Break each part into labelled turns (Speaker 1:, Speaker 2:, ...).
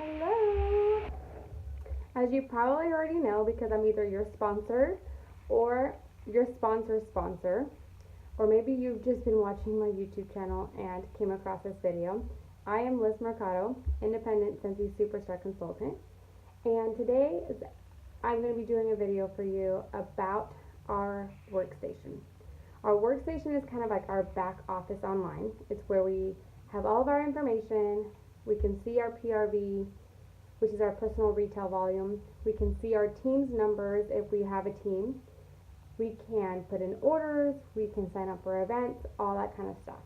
Speaker 1: Hello! As you probably already know, because I'm either your sponsor or your sponsor's sponsor, or maybe you've just been watching my YouTube channel and came across this video, I am Liz Mercado, independent Scentsy Superstar Consultant, and today I'm going to be doing a video for you about our workstation. Our workstation is kind of like our back office online. It's where we have all of our information. We can see our PRV, which is our personal retail volume. We can see our team's numbers if we have a team. We can put in orders, we can sign up for events, all that kind of stuff.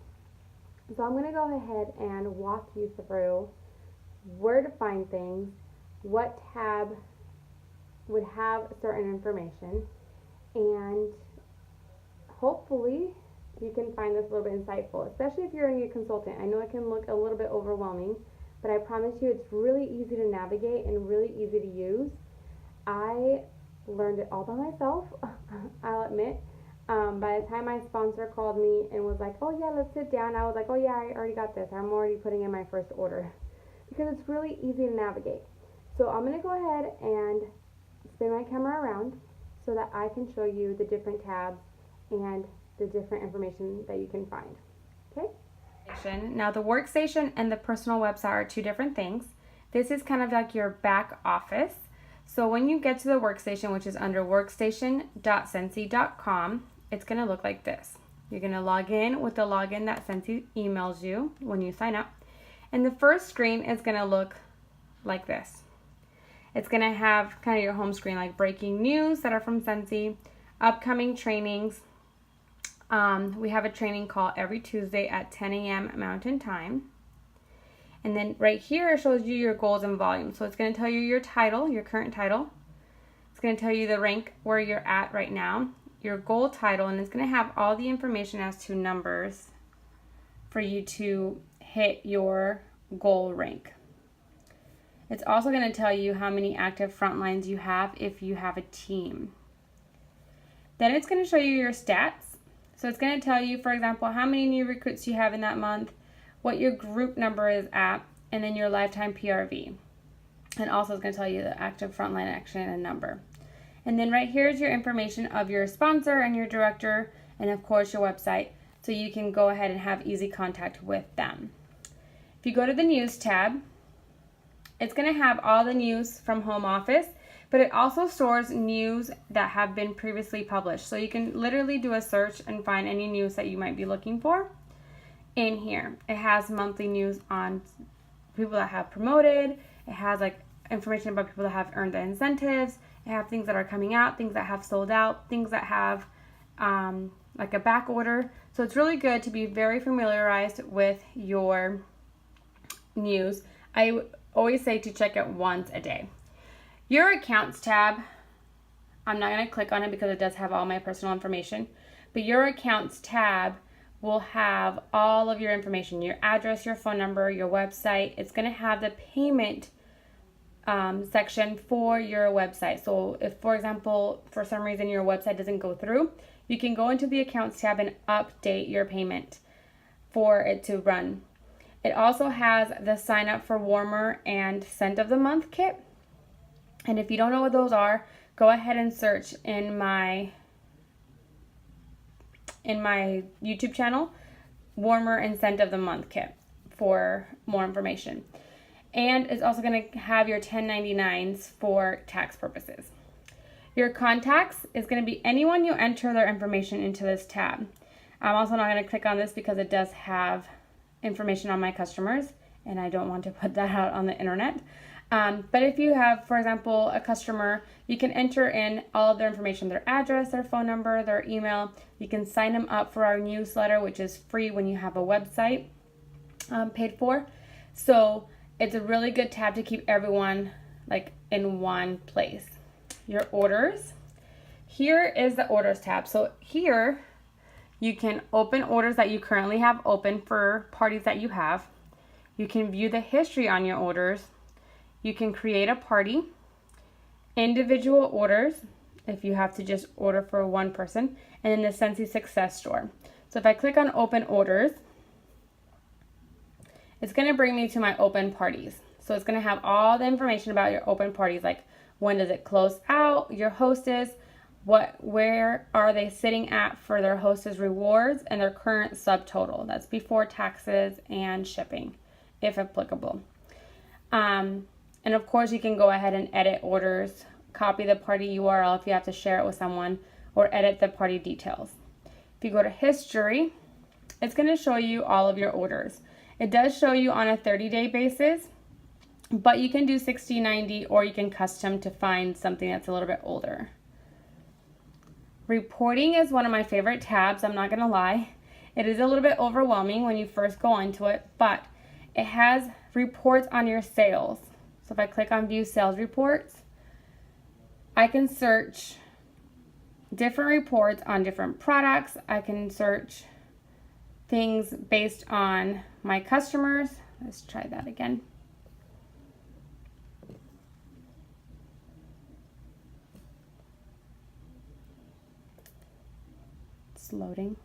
Speaker 1: So I'm going to go ahead and walk you through where to find things, what tab would have certain information, and hopefully you can find this a little bit insightful, especially if you're a new consultant. I know it can look a little bit overwhelming, but I promise you it's really easy to navigate and really easy to use. I learned it all by myself, I'll admit. By the time my sponsor called me and was like, oh yeah, let's sit down, I was like, oh yeah, I already got this. I'm already putting in my first order. Because it's really easy to navigate. So I'm going to go ahead and spin my camera around so that I can show you the different tabs and the different information that you can find. Okay? Now the workstation and the personal website are two different things. This is kind of like your back office. So when you get to the workstation, which is under workstation.scentsy.com, it's going to look like this. You're going to log in with the login that Scentsy emails you when you sign up. And the first screen is going to look like this. It's going to have kind of your home screen, like breaking news that are from Scentsy, upcoming trainings. We have a training call every Tuesday at 10 a.m. Mountain Time. And then right here it shows you your goals and volume. So it's going to tell you your title, your current title. It's going to tell you the rank where you're at right now, your goal title, and it's going to have all the information as to numbers for you to hit your goal rank. It's also going to tell you how many active front lines you have if you have a team. Then it's going to show you your stats. So it's going to tell you, for example, how many new recruits you have in that month, what your group number is at, and then your lifetime PRV. And also it's going to tell you the active frontline action and number. And then right here is your information of your sponsor and your director, and of course your website, so you can go ahead and have easy contact with them. If you go to the news tab, it's going to have all the news from home office, but it also stores news that have been previously published. So you can literally do a search and find any news that you might be looking for in here. It has monthly news on people that have promoted. It has like information about people that have earned the incentives. It has things that are coming out, things that have sold out, things that have like a back order. So it's really good to be very familiarized with your news. I always say to check it once a day. Your accounts tab, I'm not going to click on it because it does have all my personal information, but your accounts tab will have all of your information, your address, your phone number, your website. It's going to have the payment section for your website. So if, for example, for some reason your website doesn't go through, you can go into the accounts tab and update your payment for it to run. It also has the sign up for warmer and scent of the month kit. And if you don't know what those are, go ahead and search in my YouTube channel, warmer and scent of the month kit, for more information. And it's also going to have your 1099s for tax purposes. Your contacts is going to be anyone you enter their information into this tab. I'm also not going to click on this because it does have information on my customers, and I don't want to put that out on the internet. But if you have, for example, a customer, you can enter in all of their information, their address, their phone number, their email. You can sign them up for our newsletter, which is free when you have a website paid for. So it's a really good tab to keep everyone like in one place. Your orders. Here is the orders tab. So here you can open orders that you currently have open for parties that you have. You can view the history on your orders. You can create a party, individual orders, if you have to just order for one person, and then the Scentsy Success Store. So if I click on Open Orders, it's going to bring me to my open parties. So it's going to have all the information about your open parties, like when does it close out, your hostess, where are they sitting at for their hostess rewards, and their current subtotal. That's before taxes and shipping, if applicable. And of course, you can go ahead and edit orders, copy the party URL if you have to share it with someone, or edit the party details. If you go to history, it's going to show you all of your orders. It does show you on a 30-day basis, but you can do 60, 90, or you can custom to find something that's a little bit older. Reporting is one of my favorite tabs, I'm not going to lie. It is a little bit overwhelming when you first go into it, but it has reports on your sales. So if I click on view sales reports, I can search different reports on different products. I can search things based on my customers. Let's try that again. It's loading.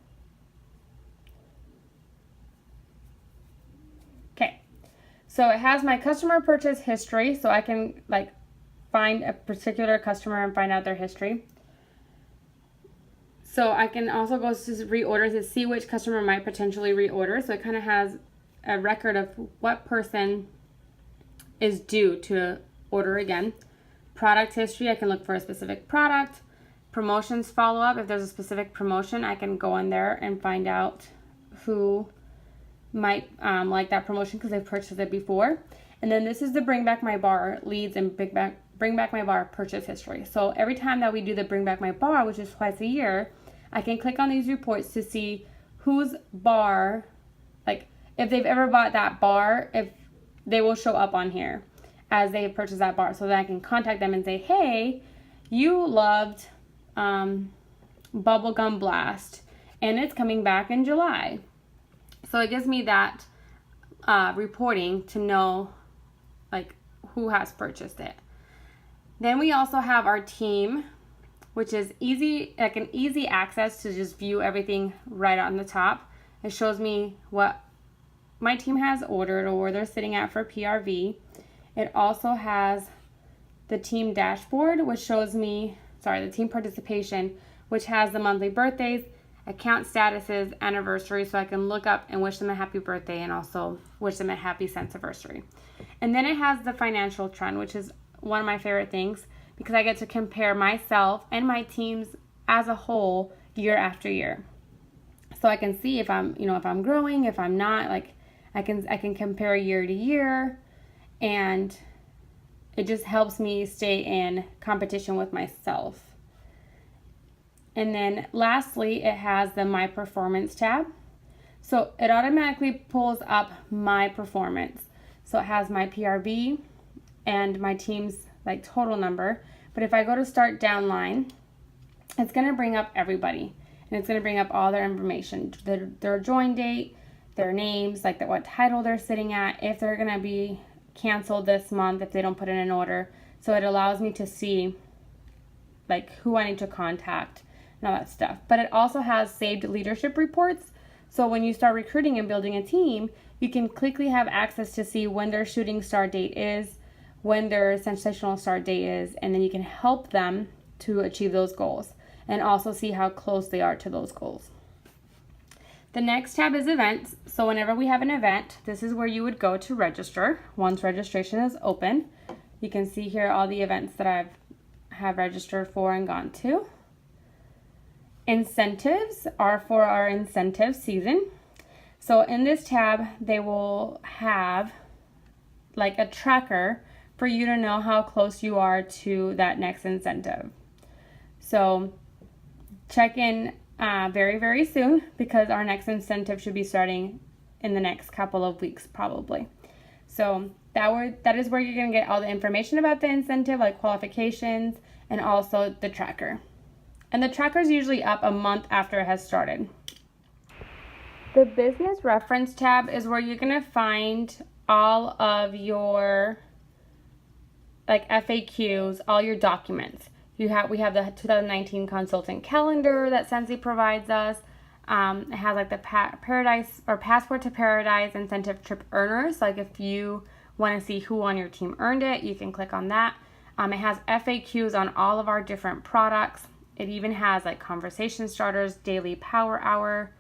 Speaker 1: Okay, so it has my customer purchase history, so I can like find a particular customer and find out their history. So I can also go to reorder to see which customer might potentially reorder. So it kind of has a record of what person is due to order again. Product history, I can look for a specific product. Promotions follow-up, if there's a specific promotion, I can go in there and find out who might like that promotion because they've purchased it before. And then this is the Bring Back My Bar leads and Bring Back My Bar purchase history. So every time that we do the Bring Back My Bar, which is twice a year, I can click on these reports to see whose bar, like if they've ever bought that bar, if they will show up on here as they purchase that bar, so that I can contact them and say, hey, you loved Bubblegum Blast and it's coming back in July. So it gives me that reporting to know like who has purchased it. Then we also have our team, which is easy, like an easy access to just view everything right on the top. It shows me what my team has ordered or where they're sitting at for PRV. It also has the team dashboard, which shows me, the team participation, which has the monthly birthdays, account statuses, anniversaries, so I can look up and wish them a happy birthday and also wish them a happy Scentsyversary. And then it has the financial trend, which is one of my favorite things because I get to compare myself and my teams as a whole year after year. So I can see if I'm growing, if I'm not, like I can compare year to year, and it just helps me stay in competition with myself. And then lastly, it has the My Performance tab. So it automatically pulls up my performance. So it has my PRV and my team's like total number. But if I go to start downline, it's going to bring up everybody. And it's going to bring up all their information, their join date, their names, like what title they're sitting at, if they're going to be canceled this month if they don't put in an order. So it allows me to see like who I need to contact and all that stuff. But it also has saved leadership reports. So when you start recruiting and building a team, you can quickly have access to see when their shooting start date is, when their sensational start date is, and then you can help them to achieve those goals and also see how close they are to those goals. The next tab is events. So whenever we have an event, this is where you would go to register. Once registration is open, you can see here all the events that I have registered for and gone to. Incentives are for our incentive season. So in this tab, they will have like a tracker for you to know how close you are to that next incentive. So check in very, very soon because our next incentive should be starting in the next couple of weeks probably. So that is where you're going to get all the information about the incentive, like qualifications and also the tracker. And the tracker is usually up a month after it has started. The business reference tab is where you're going to find all of your like FAQs, all your documents. We have the 2019 consultant calendar that Scentsy provides us. It has like the Paradise or Passport to Paradise incentive trip earners. Like if you want to see who on your team earned it, you can click on that. It has FAQs on all of our different products. It even has like conversation starters, daily power hour.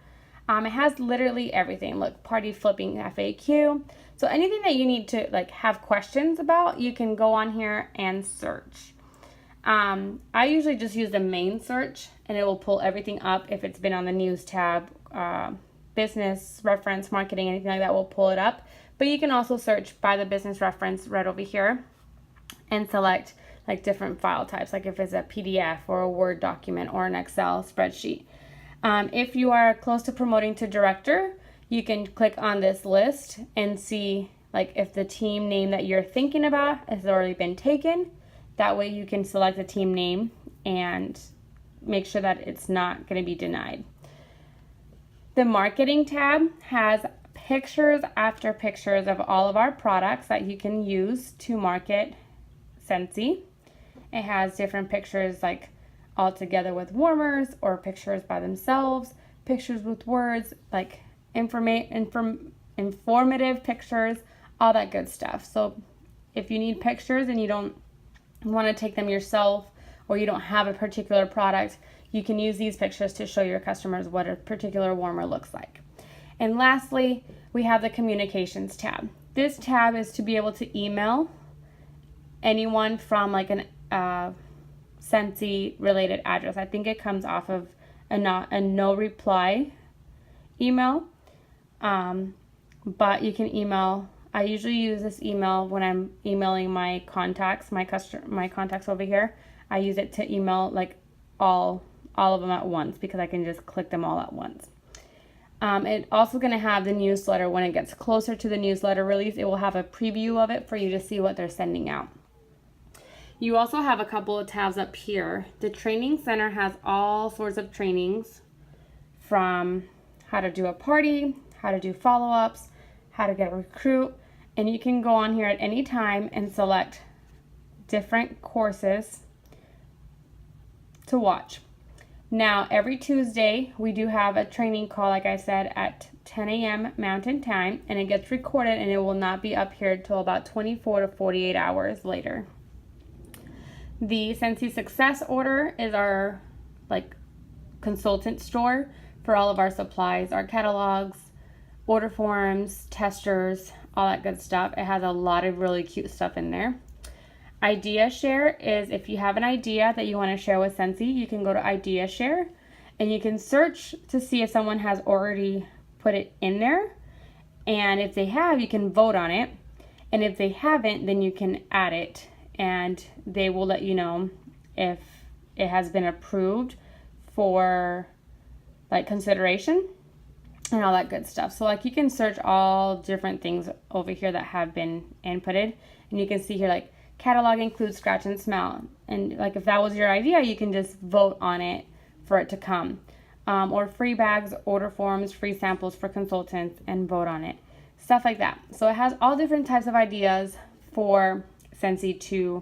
Speaker 1: It has literally everything. Look, party flipping FAQ. So anything that you need to like have questions about, you can go on here and search. I usually just use the main search and it will pull everything up. If it's been on the news tab, business reference, marketing, anything like that will pull it up. But you can also search by the business reference right over here and select like different file types, like if it's a PDF or a Word document or an Excel spreadsheet. If you are close to promoting to director, you can click on this list and see like if the team name that you're thinking about has already been taken. That way you can select the team name and make sure that it's not going to be denied. The marketing tab has pictures after pictures of all of our products that you can use to market Scentsy. It has different pictures like all together with warmers or pictures by themselves, pictures with words, like informative pictures, all that good stuff. So if you need pictures and you don't want to take them yourself or you don't have a particular product, you can use these pictures to show your customers what a particular warmer looks like. And lastly, we have the communications tab. This tab is to be able to email anyone from like an Scentsy related address. I think it comes off of a no reply email, but you can email. I usually use this email when I'm emailing my contacts, my contacts over here. I use it to email like all of them at once because I can just click them all at once. It's also going to have the newsletter. When it gets closer to the newsletter release, it will have a preview of it for you to see what they're sending out. You also have a couple of tabs up here. The training center has all sorts of trainings, from how to do a party, how to do follow-ups, how to get a recruit, and you can go on here at any time and select different courses to watch. Now, every Tuesday, we do have a training call, like I said, at 10 a.m. Mountain Time, and it gets recorded and it will not be up here until about 24 to 48 hours later. The Scentsy Success Order is our like consultant store for all of our supplies, our catalogs, order forms, testers, all that good stuff. It has a lot of really cute stuff in there. Idea Share is if you have an idea that you want to share with Scentsy, you can go to Idea Share and you can search to see if someone has already put it in there. And if they have, you can vote on it. And if they haven't, then you can add it and they will let you know if it has been approved for like consideration and all that good stuff. So like you can search all different things over here that have been inputted, and you can see here like catalog includes scratch and smell, and like if that was your idea, you can just vote on it for it to come, or free bags, order forms, free samples for consultants, and vote on it, stuff like that. So it has all different types of ideas for Scentsy to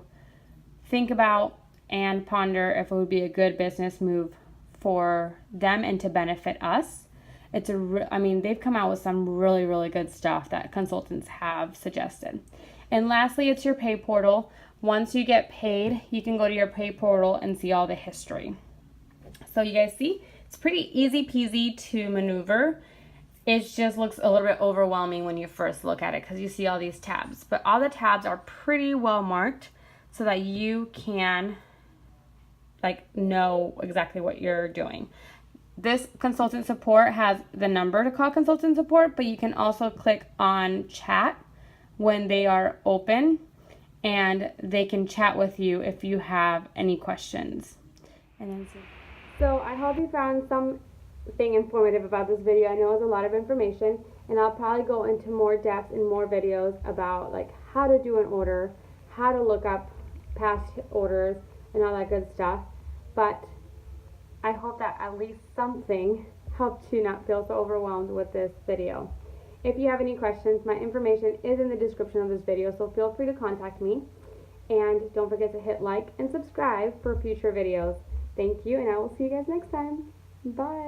Speaker 1: think about and ponder if it would be a good business move for them and to benefit us. I mean, they've come out with some really, really good stuff that consultants have suggested. And lastly, it's your pay portal. Once you get paid, you can go to your pay portal and see all the history. So you guys see, it's pretty easy peasy to maneuver. It just looks a little bit overwhelming when you first look at it because you see all these tabs. But all the tabs are pretty well marked so that you can like know exactly what you're doing. This consultant support has the number to call consultant support, but you can also click on chat when they are open and they can chat with you if you have any questions. And then so I hope you found something informative about this video. I know it's a lot of information, and I'll probably go into more depth in more videos about like how to do an order, how to look up past orders, and all that good stuff. But I hope that at least something helped you not feel so overwhelmed with this video. If you have any questions, my information is in the description of this video, so feel free to contact me. And don't forget to hit like and subscribe for future videos. Thank you, and I will see you guys next time. Bye.